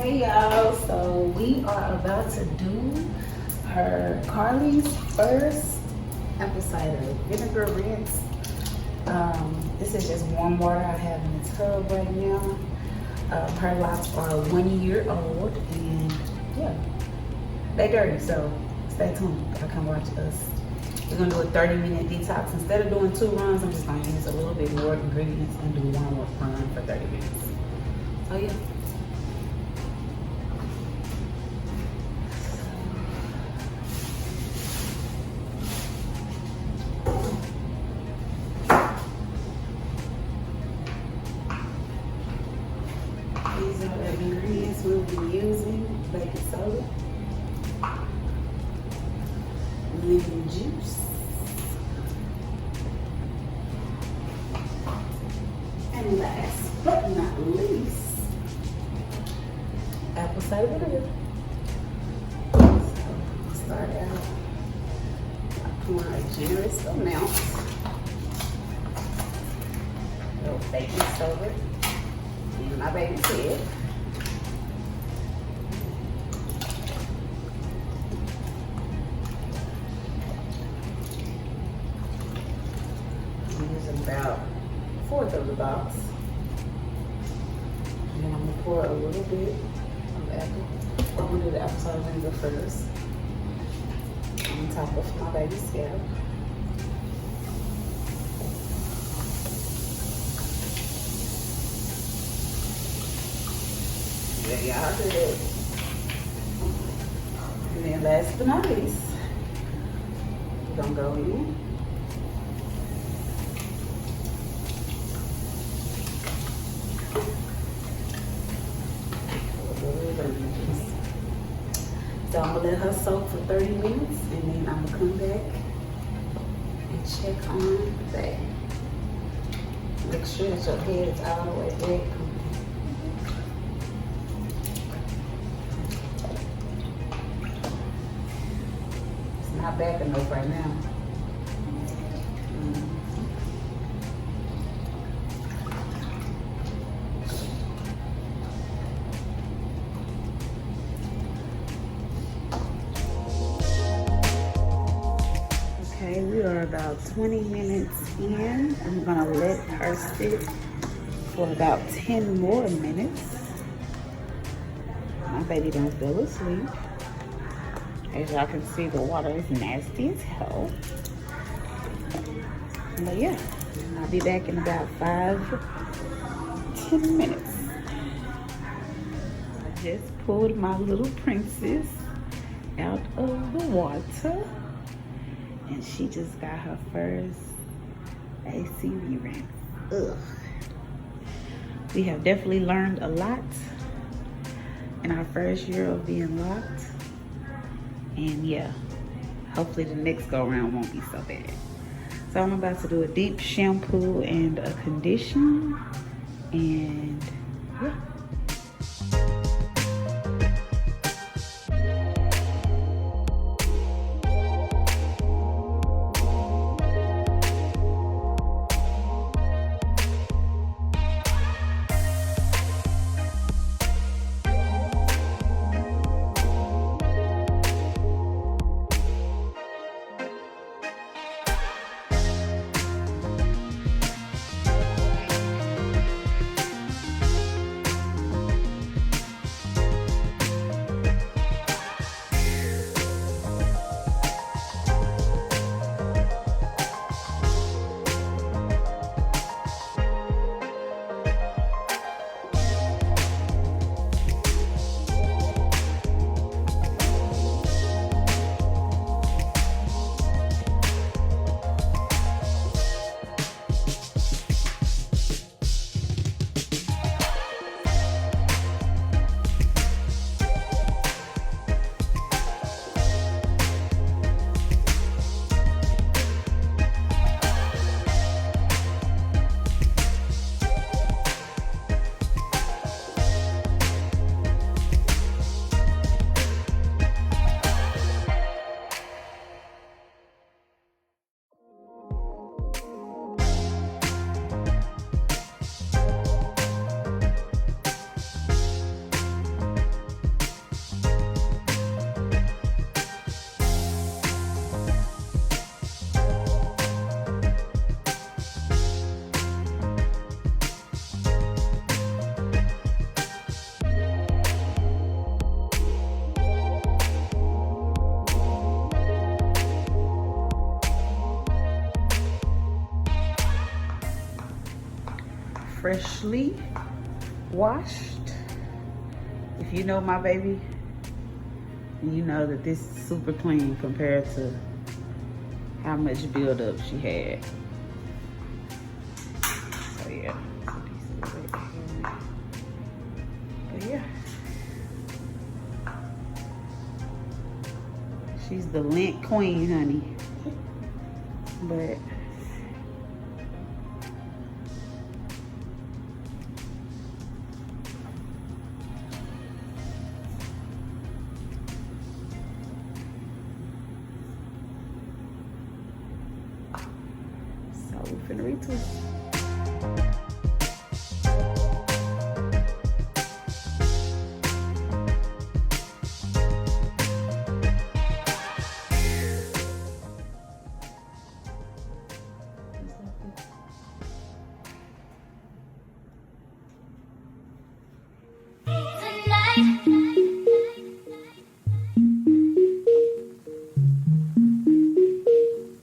Hey y'all, so we are about to do her Carly's first apple cider vinegar rinse. This is just warm water I have in the tub right now. Her locs are 1 year old and yeah, they dirty, so stay tuned. Y'all come watch us. We're gonna do a 30-minute detox. Instead of doing 2 runs, I'm just gonna use a little bit more ingredients and do 1 more run for 30 minutes. So yeah. These are the ingredients we'll be using: baking soda, lemon juice, and last but not least, apple cider vinegar. So we'll start out by pouring a generous amount of baking soda in my baby's head. Use about 1/4 of the box. And then I'm gonna pour a little bit of apple. I'm gonna do the apple cider vinegar first on top of my baby's scalp. There y'all good. And then last but not least, we're gonna go in. So I'm gonna let her soak for 30 minutes and then I'm gonna come back and check on the bag. Make sure that your head is all the way back. It's not back enough right now. Okay, we are about 20 minutes in. I'm gonna let her sit for about 10 more minutes. My baby don't fell asleep. As y'all can see, the water is nasty as hell. But yeah, I'll be back in about 5-10 minutes. I just pulled my little princess out of the water. And she just got her first ACV rinse. Ugh. We have definitely learned a lot in our first year of being locked. And yeah, hopefully the next go around won't be so bad. So I'm about to do a deep shampoo and a condition. And yeah. freshly washed. If you know my baby, you know that this is super clean compared to how much buildup she had. So yeah, but yeah, she's the lint queen, honey. But so we're finna retwist.